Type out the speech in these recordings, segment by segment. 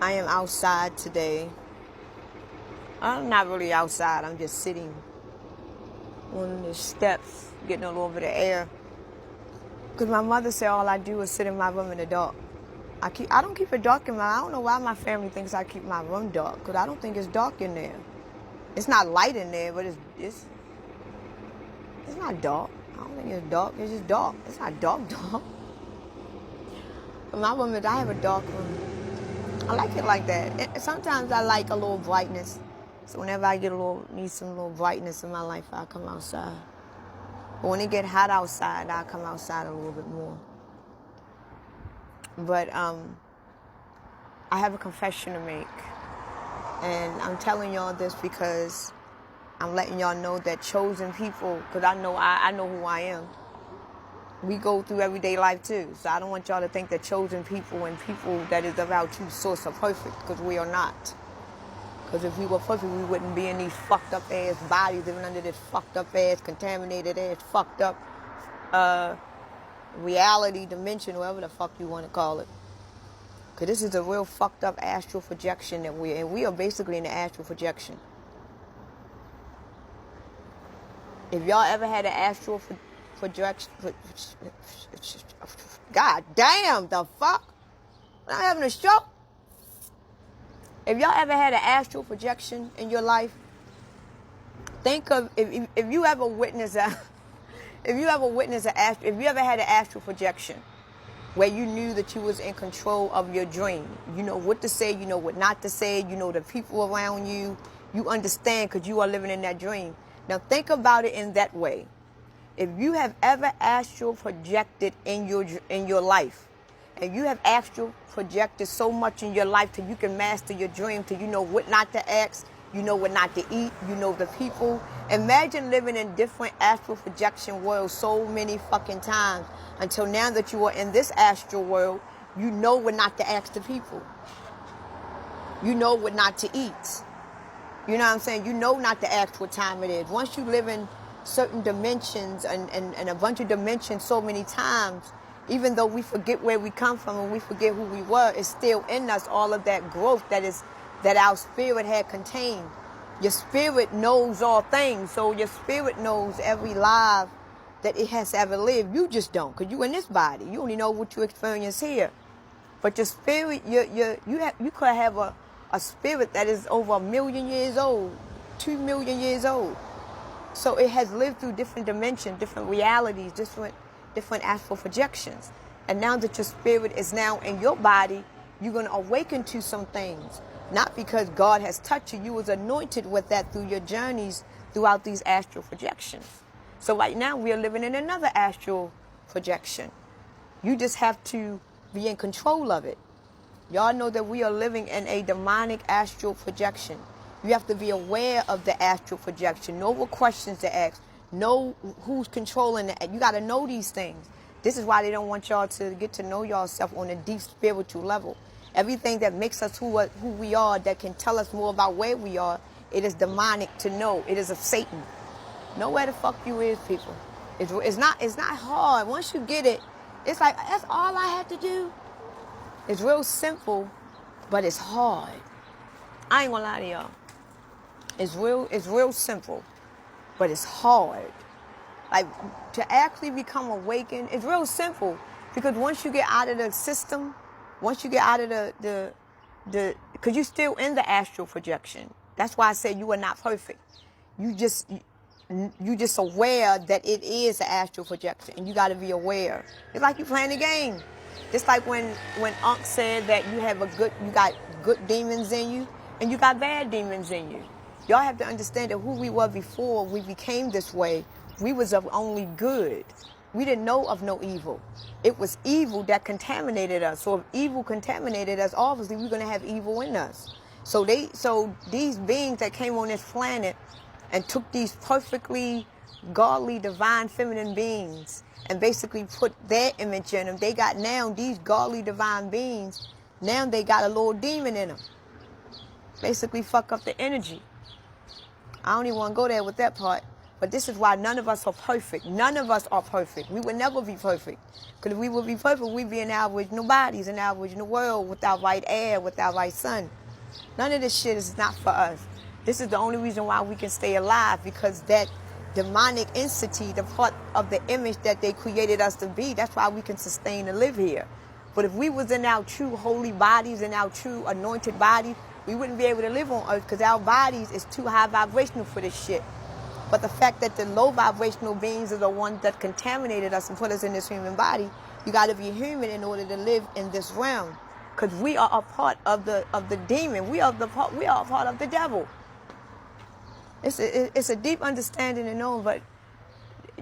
I am outside today. I'm not really outside. I'm just sitting on the steps, getting a little bit of air. Because my mother said all I do is sit in my room in the dark. I don't keep it dark in my. I don't know why my family thinks I keep my room dark. Because I don't think it's dark in there. It's not light in there, but it's not dark. I don't think it's dark. It's just dark. It's not dark. But my room, I have a dark room. I like it like that. Sometimes I like a little brightness. So whenever I need some little brightness in my life, I come outside. But when it get hot outside, I come outside a little bit more. But I have a confession to make. And I'm telling y'all this because I'm letting y'all know that chosen people, because I know who I am. We go through everyday life too. So I don't want y'all to think that chosen people and people that is of our true source are perfect, because we are not. Because if we were perfect, we wouldn't be in these fucked up ass bodies, living under this fucked up ass, contaminated ass, fucked up reality dimension, whatever the fuck you want to call it. Because this is a real fucked up astral projection that we're in. We are basically in the astral projection. If y'all ever had an astral projection, God damn, the fuck? I'm having a stroke. If y'all ever had an astral projection in your life, think of if you ever witnessed if you ever had an astral projection where you knew that you was in control of your dream. You know what to say, you know what not to say, you know the people around you, you understand because you are living in that dream. Now think about it in that way. If you have ever astral projected in your life, and you have astral projected so much in your life till you can master your dream, till you know what not to ask, you know what not to eat, you know the people. Imagine living in different astral projection worlds so many fucking times until now that you are in this astral world, you know what not to ask the people. You know what not to eat. You know what I'm saying? You know not to ask what time it is. Once you live in certain dimensions and a bunch of dimensions so many times, even though we forget where we come from and we forget who we were, it's still in us all of that growth that our spirit had contained. Your spirit knows all things, so your spirit knows every life that it has ever lived. You just don't, because you in this body. You only know what you experience here. But your spirit, you could have a spirit that is over 1 million years old, 2 million years old. So it has lived through different dimensions, different realities, different astral projections. And now that your spirit is now in your body, you're going to awaken to some things. Not because God has touched you. You was anointed with that through your journeys throughout these astral projections. So right now we are living in another astral projection. You just have to be in control of it. Y'all know that we are living in a demonic astral projection. You have to be aware of the astral projection. Know what questions to ask. Know who's controlling it. You got to know these things. This is why they don't want y'all to get to know yourself on a deep spiritual level. Everything that makes us who we are, that can tell us more about where we are, it is demonic to know. It is of Satan. Know where the fuck you is, people. It's not hard. Once you get it, it's like, that's all I have to do. It's real simple, but it's hard. I ain't gonna lie to y'all. It's real simple, but it's hard. Like, to actually become awakened, it's real simple. Because once you get out of the system, once you get out of because you're still in the astral projection. That's why I say you are not perfect. You just aware that it is an astral projection, and you got to be aware. It's like you playing a game. It's like when Unc said that you got good demons in you, and you got bad demons in you. Y'all have to understand that who we were before we became this way, we was of only good. We didn't know of no evil. It was evil that contaminated us. So if evil contaminated us, obviously we're going to have evil in us. So these beings that came on this planet and took these perfectly godly, divine, feminine beings and basically put their image in them, they got now these godly, divine beings, now they got a little demon in them. Basically fuck up the energy. I don't even want to go there with that part. But this is why none of us are perfect. None of us are perfect. We would never be perfect. Because if we would be perfect, we'd be in aboriginal bodies, in aboriginal world, without right air, without right sun. None of this shit is not for us. This is the only reason why we can stay alive, because that demonic entity, the part of the image that they created us to be, that's why we can sustain and live here. But if we was in our true holy bodies and our true anointed bodies, we wouldn't be able to live on earth, because our bodies is too high vibrational for this shit. But the fact that the low vibrational beings are the ones that contaminated us and put us in this human body, you got to be human in order to live in this realm. Because we are a part of the demon. We are a part of the devil. It's a deep understanding and knowing, but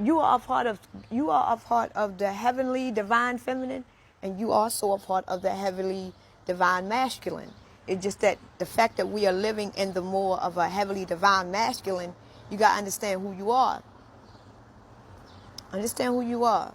you are a part of the heavenly divine feminine, and you also a part of the heavenly divine masculine. It's just that the fact that we are living in the more of a heavenly divine masculine, you got to understand who you are. Understand who you are.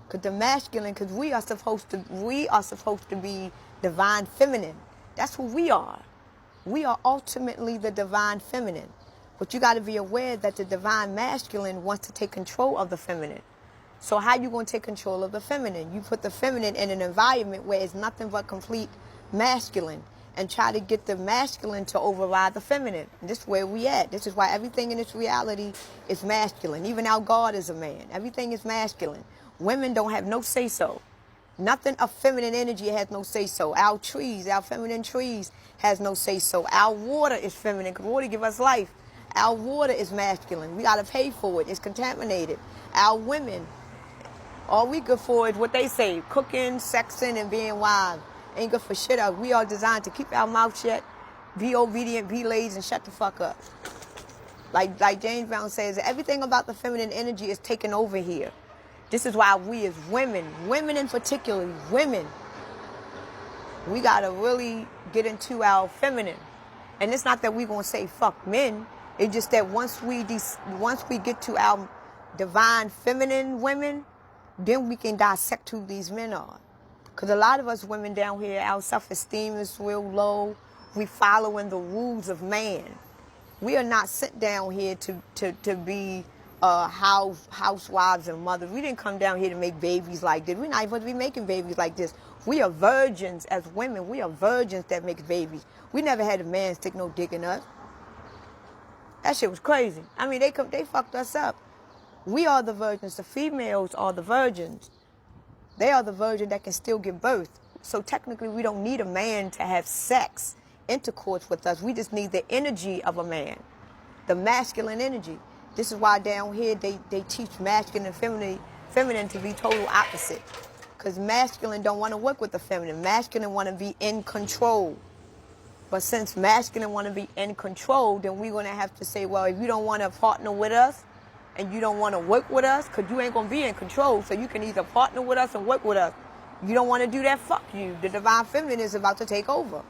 Because the masculine, because we are supposed to be divine feminine. That's who we are. We are ultimately the divine feminine. But you got to be aware that the divine masculine wants to take control of the feminine. So how you going to take control of the feminine? You put the feminine in an environment where it's nothing but complete masculine, and try to get the masculine to override the feminine. And this is where we at. This is why everything in this reality is masculine. Even our God is a man. Everything is masculine. Women don't have no say-so. Nothing of feminine energy has no say-so. Our trees, our feminine trees has no say-so. Our water is feminine, because water give us life. Our water is masculine. We got to pay for it. It's contaminated. Our women, all we good for is what they say, cooking, sexing, and being wives. Ain't good for shit up. We are designed to keep our mouth shut, be obedient, be lazy, and shut the fuck up. Like James Brown says, everything about the feminine energy is taken over here. This is why we as women in particular, women, we got to really get into our feminine. And it's not that we're going to say fuck men. It's just that once we get to our divine feminine women, then we can dissect who these men are. Because a lot of us women down here, our self-esteem is real low. We following the rules of man. We are not sent down here to be housewives and mothers. We didn't come down here to make babies like this. We're not supposed to be making babies like this. We are virgins as women. We are virgins that make babies. We never had a man stick no dick in us. That shit was crazy. I mean, they fucked us up. We are the virgins. The females are the virgins. They are the virgin that can still give birth. So technically, we don't need a man to have sex, intercourse with us. We just need the energy of a man, the masculine energy. This is why down here they teach masculine and feminine to be total opposite. Because masculine don't want to work with the feminine. Masculine want to be in control. But since masculine want to be in control, then we're going to have to say, well, if you don't want to partner with us, and you don't want to work with us, because you ain't going to be in control, so you can either partner with us and work with us. You don't want to do that, fuck you. The divine feminine is about to take over.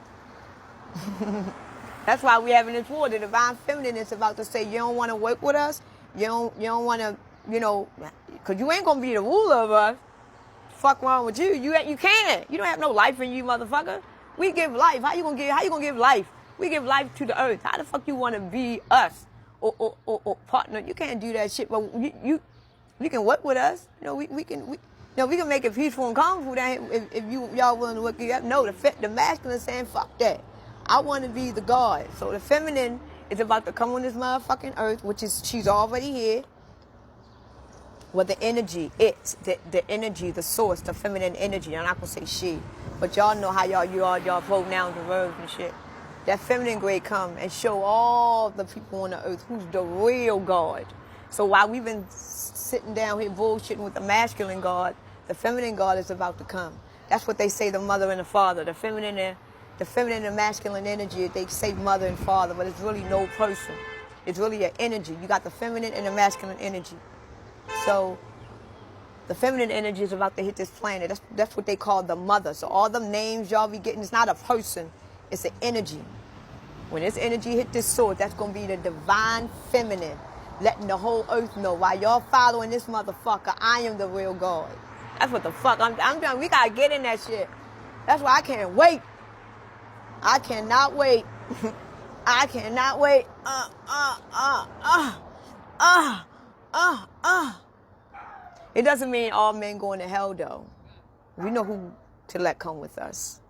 That's why we're having this war. The divine feminine is about to say, you don't want to work with us, you don't want to, because you ain't going to be the ruler of us. Fuck wrong with you? You can't. You don't have no life in you, motherfucker. We give life. How you gonna give life? We give life to the earth. How the fuck you want to be us? Or partner, you can't do that shit. But you can work with us. We can make it peaceful and comfortable. If y'all willing to work it up. No, the masculine is saying fuck that. I want to be the God. So the feminine is about to come on this motherfucking earth, which is she's already here. Well, the energy, the energy, the source, the feminine energy. I'm not gonna say she, but y'all know how y'all pronounce the verbs and shit. That feminine grade come and show all the people on the earth who's the real God. So while we've been sitting down here bullshitting with the masculine God, the feminine God is about to come. That's what they say, the mother and the father. The feminine and masculine energy, they say mother and father, but it's really no person. It's really an energy. You got the feminine and the masculine energy. So the feminine energy is about to hit this planet. That's what they call the mother. So all them names y'all be getting, it's not a person. It's an energy. When this energy hit this sword, that's going to be the divine feminine, letting the whole earth know, while y'all following this motherfucker, I am the real God. That's what the fuck I'm doing. We got to get in that shit. That's why I can't wait. I cannot wait. I cannot wait. It doesn't mean all men going to hell, though. We know who to let come with us.